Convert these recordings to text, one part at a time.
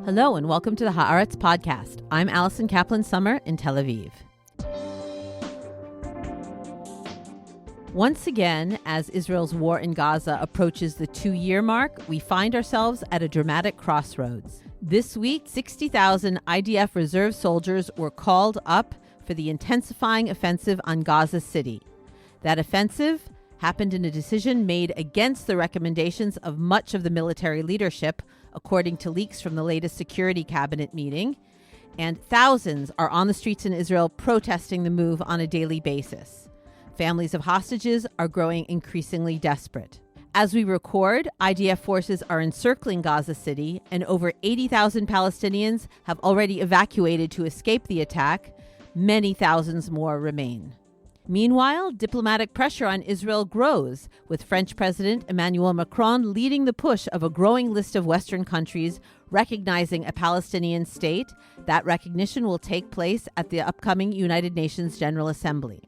Hello and welcome to the Haaretz podcast. I'm Alison Kaplan-Summer in Tel Aviv. Once again, as Israel's war in Gaza approaches the 2-year mark, we find ourselves at a dramatic crossroads. This week, 60,000 IDF reserve soldiers were called up for the intensifying offensive on Gaza City. That offensive happened in a decision made against the recommendations of much of the military leadership, according to leaks from the latest Security Cabinet meeting, and thousands are on the streets in Israel protesting the move on a daily basis. Families of hostages are growing increasingly desperate. As we record, IDF forces are encircling Gaza City, and over 80,000 Palestinians have already evacuated to escape the attack. Many thousands more remain. Meanwhile, diplomatic pressure on Israel grows, with French President Emmanuel Macron leading the push of a growing list of Western countries recognizing a Palestinian state. That recognition will take place at the upcoming United Nations General Assembly.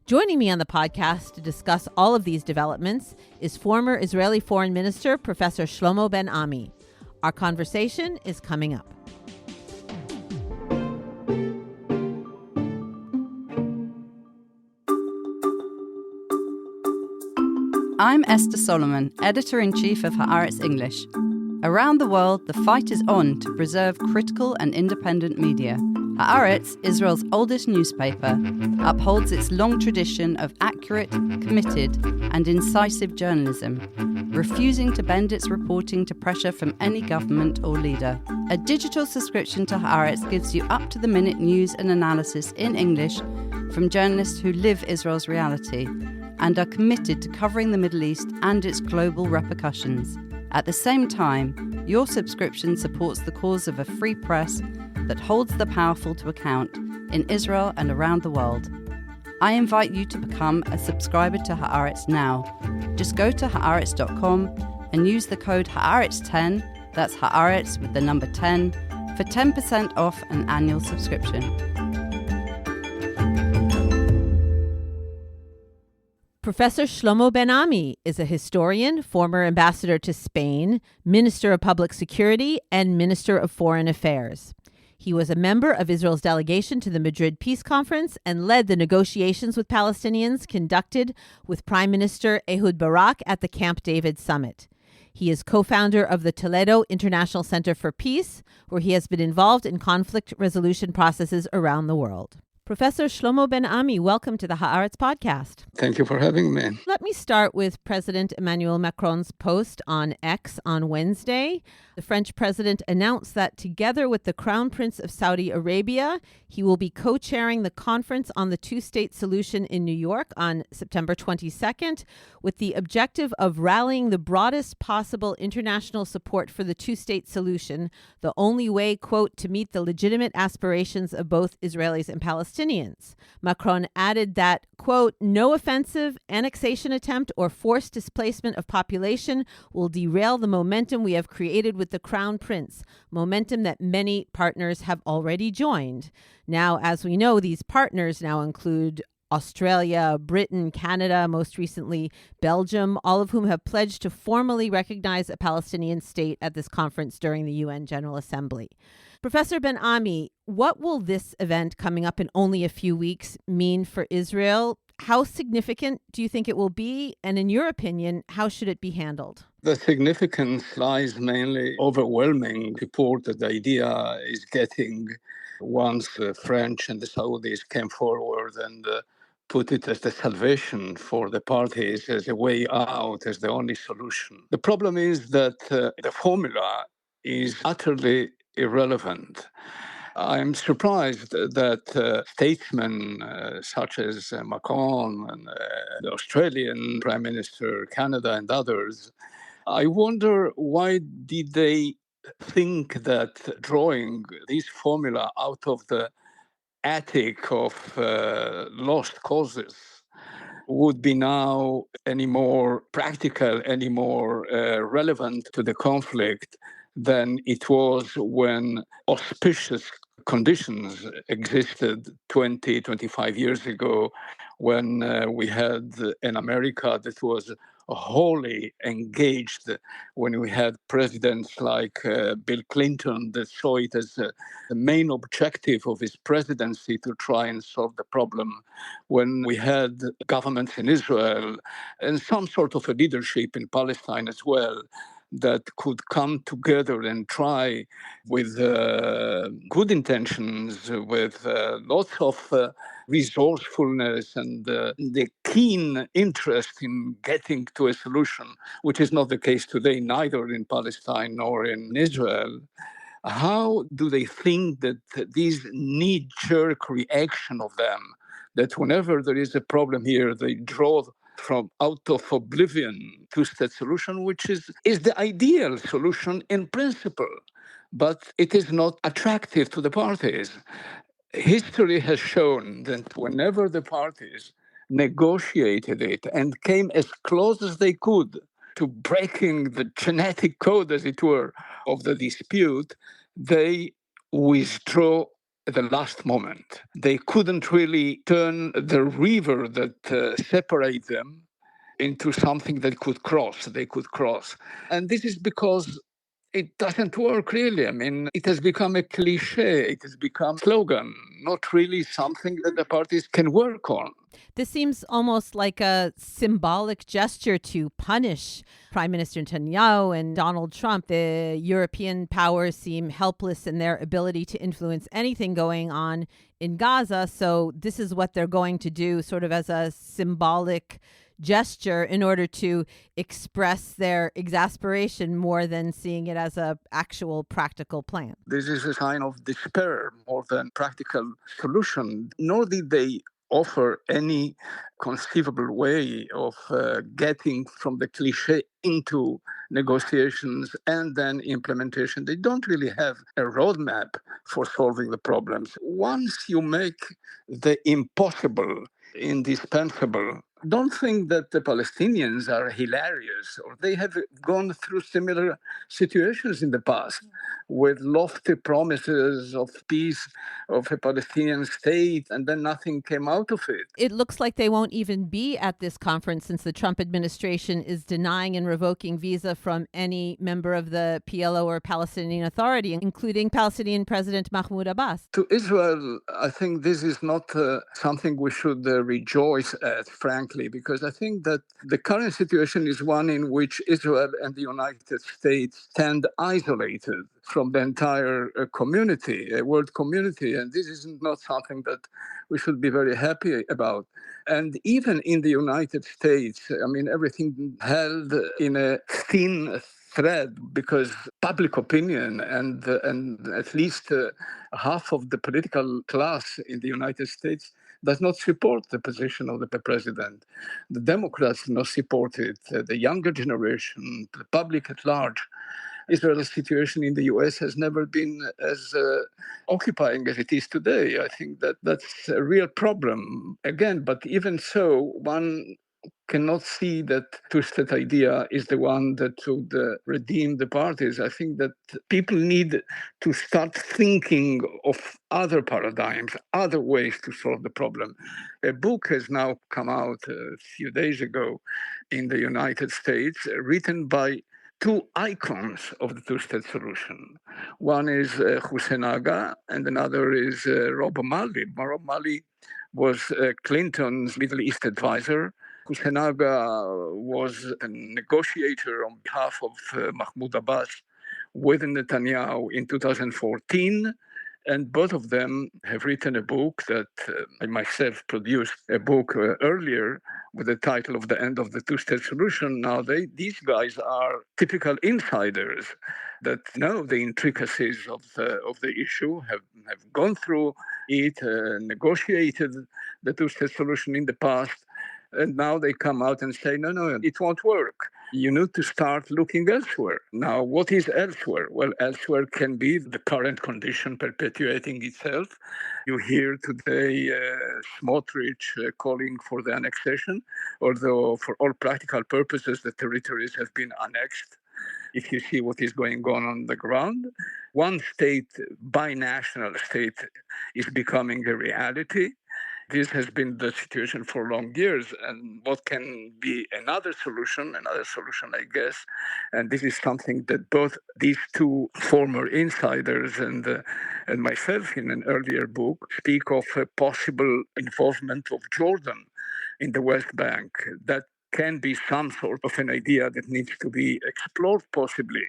Joining me on the podcast to discuss all of these developments is former Israeli Foreign Minister Professor Shlomo Ben-Ami. Our conversation is coming up. I'm Esther Solomon, Editor-in-Chief of Haaretz English. Around the world, the fight is on to preserve critical and independent media. Haaretz, Israel's oldest newspaper, upholds its long tradition of accurate, committed, and incisive journalism, refusing to bend its reporting to pressure from any government or leader. A digital subscription to Haaretz gives you up-to-the-minute news and analysis in English from journalists who live Israel's reality and are committed to covering the Middle East and its global repercussions. At the same time, your subscription supports the cause of a free press that holds the powerful to account in Israel and around the world. I invite you to become a subscriber to Haaretz now. Just go to Haaretz.com and use the code Haaretz10, that's Haaretz with the number 10, for 10% off an annual subscription. Professor Shlomo Ben-Ami is a historian, former ambassador to Spain, Minister of Public Security, and Minister of Foreign Affairs. He was a member of Israel's delegation to the Madrid Peace Conference and led the negotiations with Palestinians conducted with Prime Minister Ehud Barak at the Camp David Summit. He is co-founder of the Toledo International Center for Peace, where he has been involved in conflict resolution processes around the world. Professor Shlomo Ben-Ami, welcome to the Haaretz podcast. Thank you for having me. Let me start with President Emmanuel Macron's post on X on Wednesday. The French president announced that together with the Crown Prince of Saudi Arabia, he will be co-chairing the conference on the two-state solution in New York on September 22nd, with the objective of rallying the broadest possible international support for the two-state solution, the only way, quote, to meet the legitimate aspirations of both Israelis and Palestinians. Macron added that, quote, no offensive, annexation attempt, or forced displacement of population will derail the momentum we have created with the Crown Prince, momentum that many partners have already joined. Now, as we know, these partners now include Australia, Britain, Canada, most recently Belgium, all of whom have pledged to formally recognize a Palestinian state at this conference during the UN General Assembly. Professor Ben-Ami, what will this event coming up in only a few weeks mean for Israel? How significant do you think it will be? And in your opinion, how should it be handled? The significance lies mainly overwhelming report that the idea is getting once the French and the Saudis came forward and put it as the salvation for the parties, as a way out, as the only solution. The problem is that the formula is utterly irrelevant. I'm surprised that statesmen such as Macron and the Australian Prime Minister, Canada, and others, I wonder why did they think that drawing this formula out of the attic of lost causes would be now any more practical, any more relevant to the conflict than it was when auspicious conditions existed 20, 25 years ago, when we had an America that was wholly engaged when we had presidents like Bill Clinton that saw it as the main objective of his presidency to try and solve the problem. When we had governments in Israel and some sort of a leadership in Palestine as well, that could come together and try with good intentions, with lots of resourcefulness and the keen interest in getting to a solution, which is not the case today, neither in Palestine nor in Israel. How do they think that this knee-jerk reaction of them, that whenever there is a problem here, they draw from out of oblivion two-state solution, which is the ideal solution in principle, but it is not attractive to the parties. History has shown that whenever the parties negotiated it and came as close as they could to breaking the genetic code, as it were, of the dispute, they withdraw at the last moment. They couldn't really turn the river that separates them into something that they could cross. And this is because it doesn't work really. I mean, it has become a cliche, it has become a slogan, not really something that the parties can work on. This seems almost like a symbolic gesture to punish Prime Minister Netanyahu and Donald Trump. The European powers seem helpless in their ability to influence anything going on in Gaza. So this is what they're going to do, sort of as a symbolic gesture in order to express their exasperation more than seeing it as an actual practical plan. This is a sign of despair more than practical solution, nor did they offer any conceivable way of getting from the cliche into negotiations and then implementation. They don't really have a roadmap for solving the problems. Once you make the impossible indispensable, don't think that the Palestinians are hilarious, or they have gone through similar situations in the past with lofty promises of peace, of a Palestinian state, and then nothing came out of it. It looks like they won't even be at this conference since the Trump administration is denying and revoking visa from any member of the PLO or Palestinian Authority, including Palestinian President Mahmoud Abbas. To Israel, I think this is not something we should rejoice at, frankly, because I think that the current situation is one in which Israel and the United States stand isolated from the entire community, world community. And this is not something that we should be very happy about. And even in the United States, I mean, everything held in a thin thread because public opinion and at least half of the political class in the United States does not support the position of the president. The Democrats do not support it. The younger generation, the public at large. Israel's situation in the US has never been as occupying as it is today. I think that that's a real problem. Again, but even so, one cannot see that two-state idea is the one that would redeem the parties. I think that people need to start thinking of other paradigms, other ways to solve the problem. A book has now come out a few days ago in the United States, written by two icons of the two-state solution. One is Hussein Agha, and another is Rob Malley. Rob Malley was Clinton's Middle East advisor. Hussein Agha was a negotiator on behalf of Mahmoud Abbas with Netanyahu in 2014. And both of them have written a book that I myself produced a book earlier with the title of The End of the Two-State Solution. Now, these guys are typical insiders that know the intricacies of the issue, have gone through it, negotiated the two-state solution in the past, and now they come out and say, no, it won't work. You need to start looking elsewhere. Now, what is elsewhere? Well, elsewhere can be the current condition perpetuating itself. You hear today Smotrich calling for the annexation, although for all practical purposes, the territories have been annexed. If you see what is going on the ground, one state, binational state, is becoming a reality. This has been the situation for long years. And what can be another solution, I guess, and this is something that both these two former insiders and myself in an earlier book speak of a possible involvement of Jordan in the West Bank. That can be some sort of an idea that needs to be explored, possibly.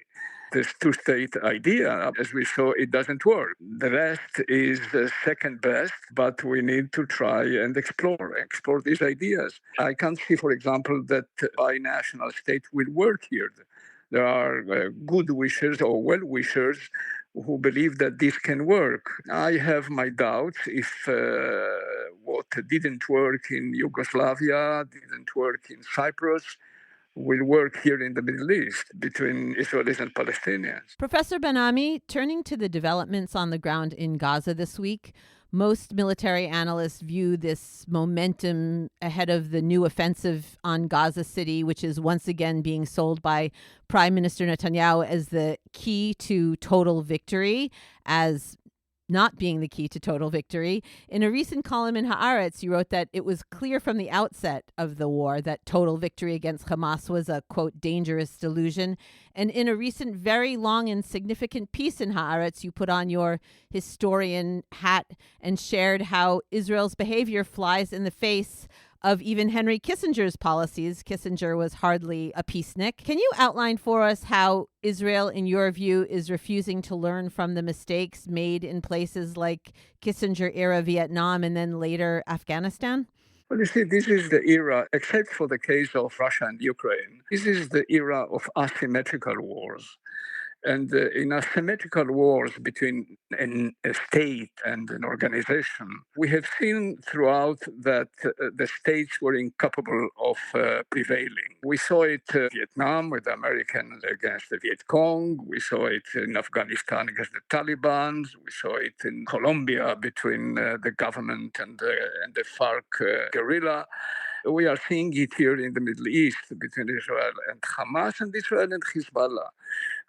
This two-state idea, as we saw, it doesn't work. The rest is second best, but we need to try and explore these ideas. I can't see, for example, that a binational state will work here. There are good wishers or well-wishers who believe that this can work. I have my doubts if what didn't work in Yugoslavia, didn't work in Cyprus, will work here in the Middle East between Israelis and Palestinians. Professor Ben-Ami, turning to the developments on the ground in Gaza this week, most military analysts view this momentum ahead of the new offensive on Gaza City, which is once again being sold by Prime Minister Netanyahu as the key to total victory, as not being the key to total victory. In a recent column in Haaretz, you wrote that it was clear from the outset of the war that total victory against Hamas was a, quote, dangerous delusion. And in a recent very long and significant piece in Haaretz, you put on your historian hat and shared how Israel's behavior flies in the face of even Henry Kissinger's policies. Kissinger was hardly a peacenik. Can you outline for us how Israel, in your view, is refusing to learn from the mistakes made in places like Kissinger-era Vietnam and then later Afghanistan? Well, you see, this is the era, except for the case of Russia and Ukraine, this is the era of asymmetrical wars. And in asymmetrical wars between a state and an organization, we have seen throughout that the states were incapable of prevailing. We saw it in Vietnam with the Americans against the Viet Cong. We saw it in Afghanistan against the Taliban. We saw it in Colombia between the government and the FARC guerrilla. We are seeing it here in the Middle East between Israel and Hamas and Israel and Hezbollah.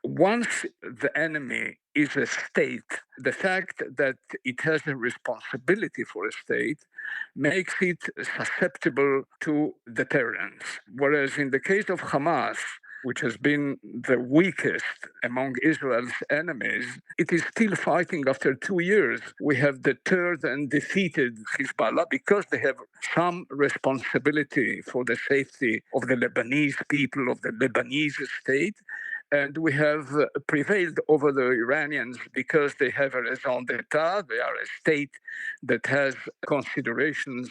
Once the enemy is a state, the fact that it has a responsibility for a state makes it susceptible to deterrence. Whereas in the case of Hamas, which has been the weakest among Israel's enemies, it is still fighting after 2 years. We have deterred and defeated Hezbollah because they have some responsibility for the safety of the Lebanese people, of the Lebanese state. And we have prevailed over the Iranians because they have a raison d'etat. They are a state that has considerations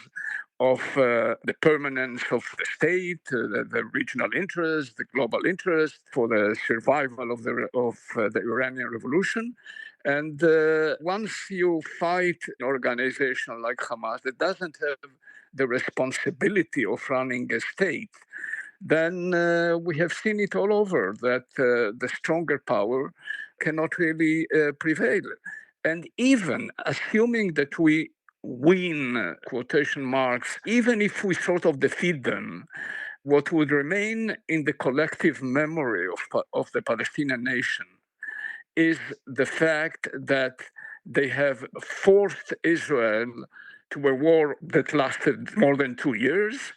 of the permanence of the state, the regional interest, the global interest for the survival of the Iranian revolution. And once you fight an organization like Hamas that doesn't have the responsibility of running a state, then we have seen it all over, that the stronger power cannot really prevail. And even assuming that we win, quotation marks, even if we sort of defeat them, what would remain in the collective memory of the Palestinian nation is the fact that they have forced Israel to a war that lasted more than 2 years.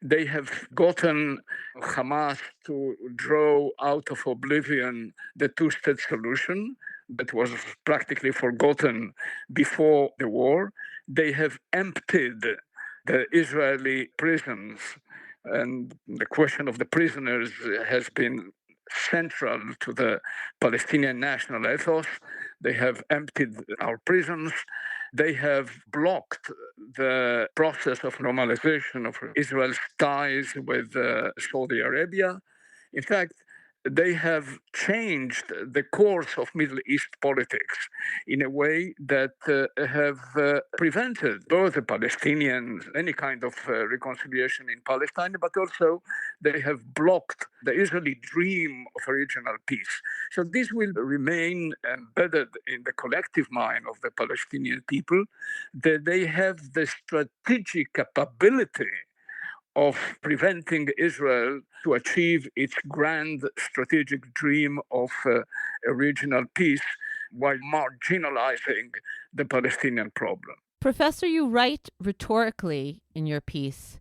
They have gotten Hamas to draw out of oblivion the two-state solution that was practically forgotten before the war. They have emptied the Israeli prisons, and the question of the prisoners has been central to the Palestinian national ethos. They have emptied our prisons. They have blocked the process of normalization of Israel's ties with Saudi Arabia. In fact, they have changed the course of Middle East politics in a way that have prevented both the Palestinians, any kind of reconciliation in Palestine, but also they have blocked the Israeli dream of a regional peace. So this will remain embedded in the collective mind of the Palestinian people, that they have the strategic capability of preventing Israel to achieve its grand strategic dream of a regional peace while marginalizing the Palestinian problem. Professor, you write rhetorically in your piece,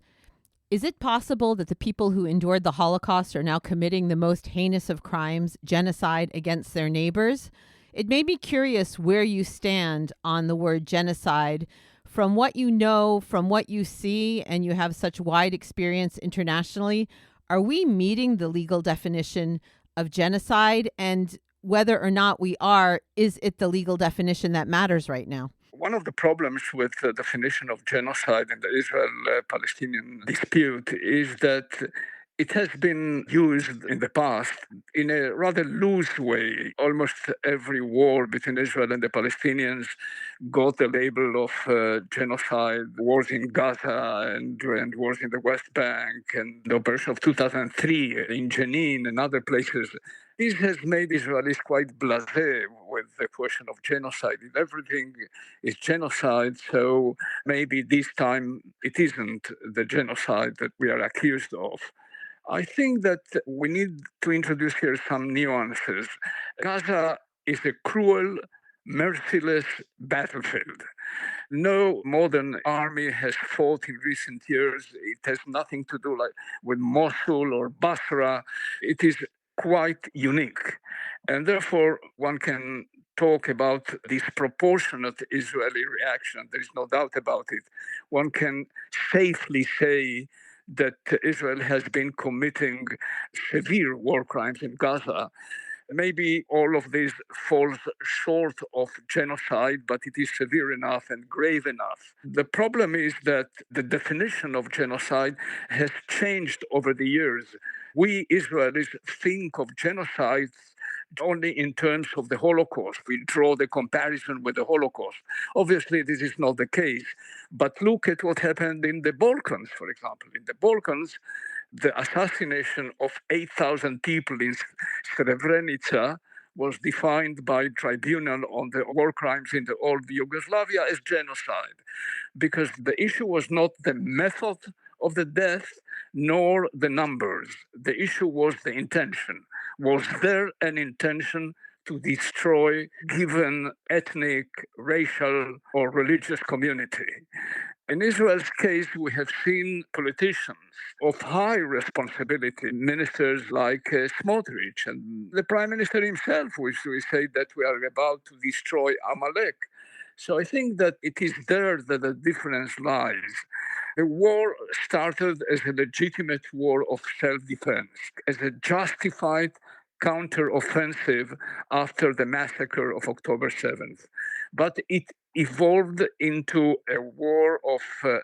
is it possible that the people who endured the Holocaust are now committing the most heinous of crimes, genocide against their neighbors? It made me curious where you stand on the word genocide. From what you know, from what you see, and you have such wide experience internationally, are we meeting the legal definition of genocide? And whether or not we are, is it the legal definition that matters right now? One of the problems with the definition of genocide in the Israel-Palestinian dispute is that it has been used in the past in a rather loose way. Almost every war between Israel and the Palestinians got the label of genocide, wars in Gaza and wars in the West Bank, and the operation of 2003 in Jenin and other places. This has made Israelis quite blasé with the question of genocide. Everything is genocide, so maybe this time it isn't the genocide that we are accused of. I think that we need to introduce here some nuances. Gaza is a cruel, merciless battlefield. No modern army has fought in recent years. It has nothing to do with Mosul or Basra. It is quite unique. And therefore, one can talk about disproportionate Israeli reaction. There is no doubt about it. One can safely say that Israel has been committing severe war crimes in Gaza. Maybe all of this falls short of genocide, but it is severe enough and grave enough. The problem is that the definition of genocide has changed over the years. We Israelis think of genocide only in terms of the Holocaust. We draw the comparison with the Holocaust. Obviously, this is not the case. But look at what happened in the Balkans, for example. In the Balkans, the assassination of 8,000 people in Srebrenica was defined by tribunal on the war crimes in the old Yugoslavia as genocide, because the issue was not the method of the death nor the numbers. The issue was the intention. Was there an intention to destroy given ethnic, racial, or religious community? In Israel's case, we have seen politicians of high responsibility, ministers like Smotrich and the prime minister himself, which we say that we are about to destroy Amalek. So I think that it is there that the difference lies. The war started as a legitimate war of self-defense, as a justified counter-offensive after the massacre of October 7th. But it evolved into a war of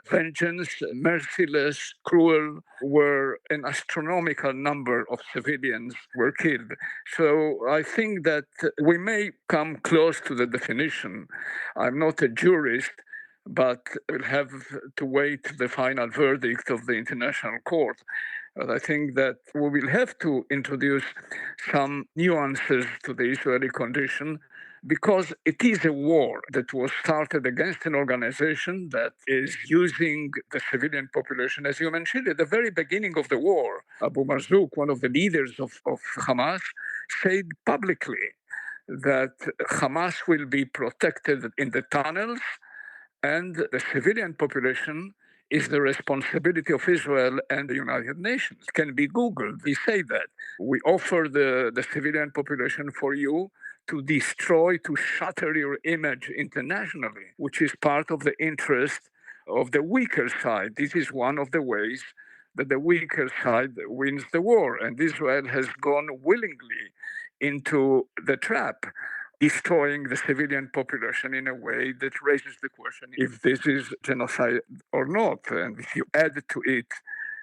vengeance, merciless, cruel, where an astronomical number of civilians were killed. So I think that we may come close to the definition. I'm not a jurist, but we'll have to wait the final verdict of the International Court. But I think that we will have to introduce some nuances to the Israeli condition, because it is a war that was started against an organization that is using the civilian population, as you mentioned, at the very beginning of the war. Abu Marzouk, one of the leaders of Hamas, said publicly that Hamas will be protected in the tunnels, and the civilian population is the responsibility of Israel and the United Nations. It can be Googled. We say that. We offer the civilian population for you to destroy, to shatter your image internationally, which is part of the interest of the weaker side. This is one of the ways that the weaker side wins the war. And Israel has gone willingly into the trap, destroying the civilian population in a way that raises the question if this is genocide or not. And if you add to it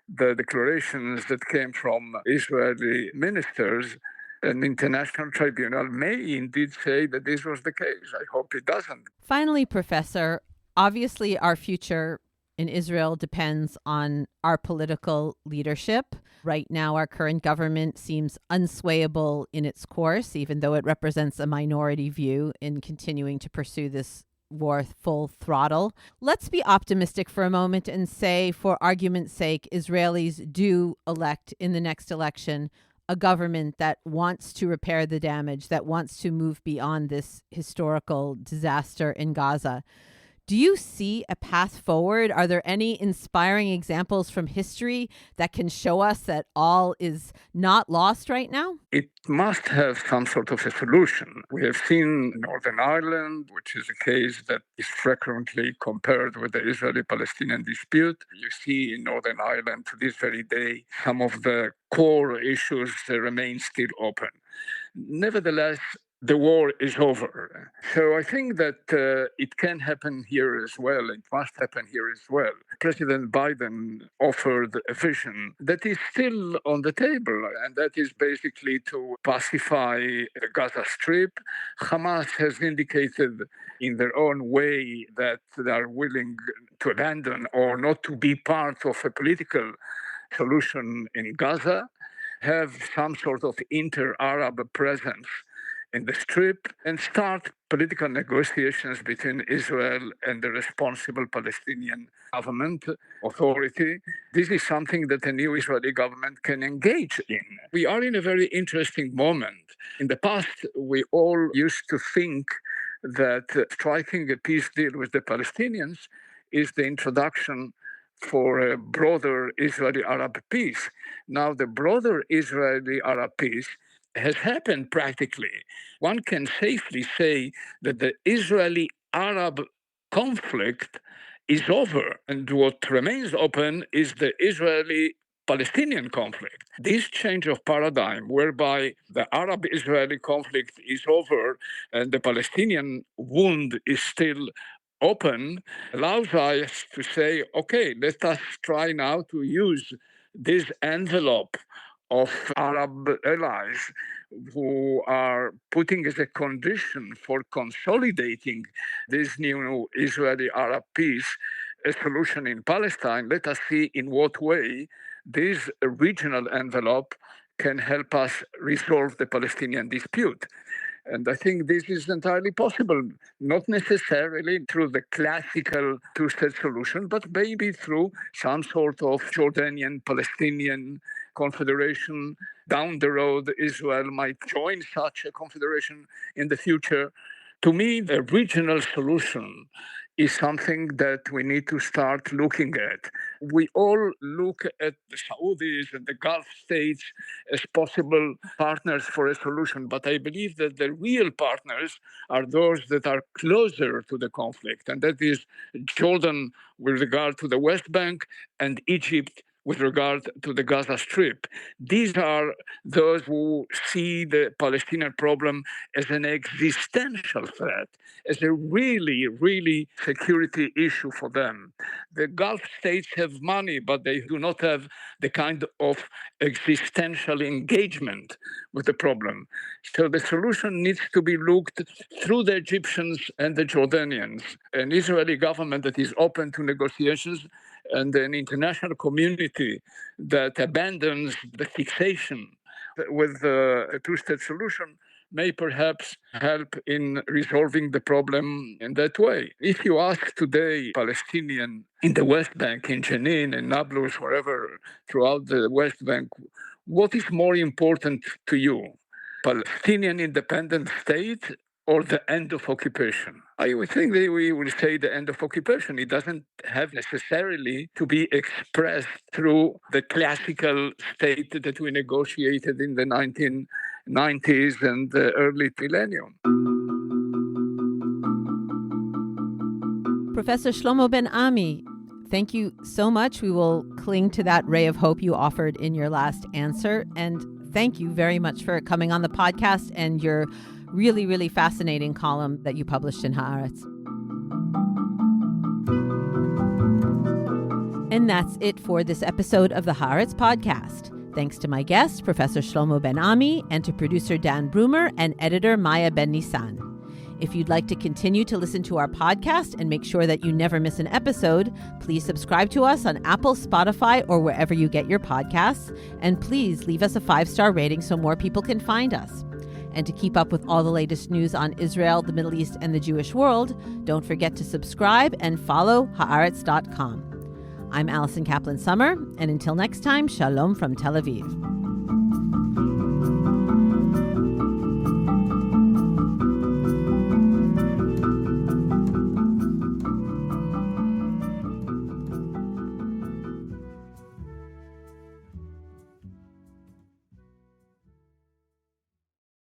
the declarations that came from Israeli ministers, an international tribunal may indeed say that this was the case. I hope it doesn't. Finally, Professor, obviously our future in Israel depends on our political leadership. Right now, our current government seems unswayable in its course, even though it represents a minority view in continuing to pursue this war full throttle. Let's be optimistic for a moment and say, for argument's sake, Israelis do elect in the next election a government that wants to repair the damage, that wants to move beyond this historical disaster in Gaza. Do you see a path forward? Are there any inspiring examples from history that can show us that all is not lost right now? It must have some sort of a solution. We have seen Northern Ireland, which is a case that is frequently compared with the Israeli-Palestinian dispute. You see in Northern Ireland to this very day, some of the core issues remain still open. Nevertheless, the war is over. So I think that it can happen here as well. It must happen here as well. President Biden offered a vision that is still on the table, and that is basically to pacify the Gaza Strip. Hamas has indicated in their own way that they are willing to abandon or not to be part of a political solution in Gaza, have some sort of inter-Arab presence in the Strip, and start political negotiations between Israel and the responsible Palestinian government authority. This is something that the new Israeli government can engage in. We are in a very interesting moment. In the past, we all used to think that striking a peace deal with the Palestinians is the introduction for a broader Israeli-Arab peace. Now, the broader Israeli-Arab peace has happened practically. One can safely say that the Israeli-Arab conflict is over, and what remains open is the Israeli-Palestinian conflict. This change of paradigm, whereby the Arab-Israeli conflict is over and the Palestinian wound is still open, allows us to say, okay, let us try now to use this envelope of Arab allies who are putting as a condition for consolidating this new Israeli-Arab peace a solution in Palestine. Let us see in what way this regional envelope can help us resolve the Palestinian dispute. And I think this is entirely possible, not necessarily through the classical two-state solution, but maybe through some sort of Jordanian-Palestinian confederation. Down the road, Israel might join such a confederation in the future. To me, the regional solution is something that we need to start looking at. We all look at the Saudis and the Gulf states as possible partners for a solution, but I believe that the real partners are those that are closer to the conflict, and that is Jordan with regard to the West Bank and Egypt with regard to the Gaza Strip. These are those who see the Palestinian problem as an existential threat, as a really, really security issue for them. The Gulf states have money, but they do not have the kind of existential engagement with the problem. So the solution needs to be looked through the Egyptians and the Jordanians. An Israeli government that is open to negotiations and an international community that abandons the fixation with a two-state solution may perhaps help in resolving the problem in that way. If you ask today Palestinian in the West Bank, in Jenin, in Nablus, wherever throughout the West Bank, what is more important to you? Palestinian independent state or the end of occupation? I would think that we will say the end of occupation. It doesn't have necessarily to be expressed through the classical state that we negotiated in the 1990s and the early millennium. Professor Shlomo Ben-Ami, thank you so much. We will cling to that ray of hope you offered in your last answer. And thank you very much for coming on the podcast and your really, really fascinating column that you published in Haaretz. And that's it for this episode of the Haaretz podcast. Thanks to my guest, Professor Shlomo Ben-Ami, and to producer Dan Brumer and editor Maya Ben-Nissan. If you'd like to continue to listen to our podcast and make sure that you never miss an episode, please subscribe to us on Apple, Spotify, or wherever you get your podcasts. And please leave us a 5-star rating so more people can find us. And to keep up with all the latest news on Israel, the Middle East, and the Jewish world, don't forget to subscribe and follow Haaretz.com. I'm Alison Kaplan-Summer, and until next time, shalom from Tel Aviv.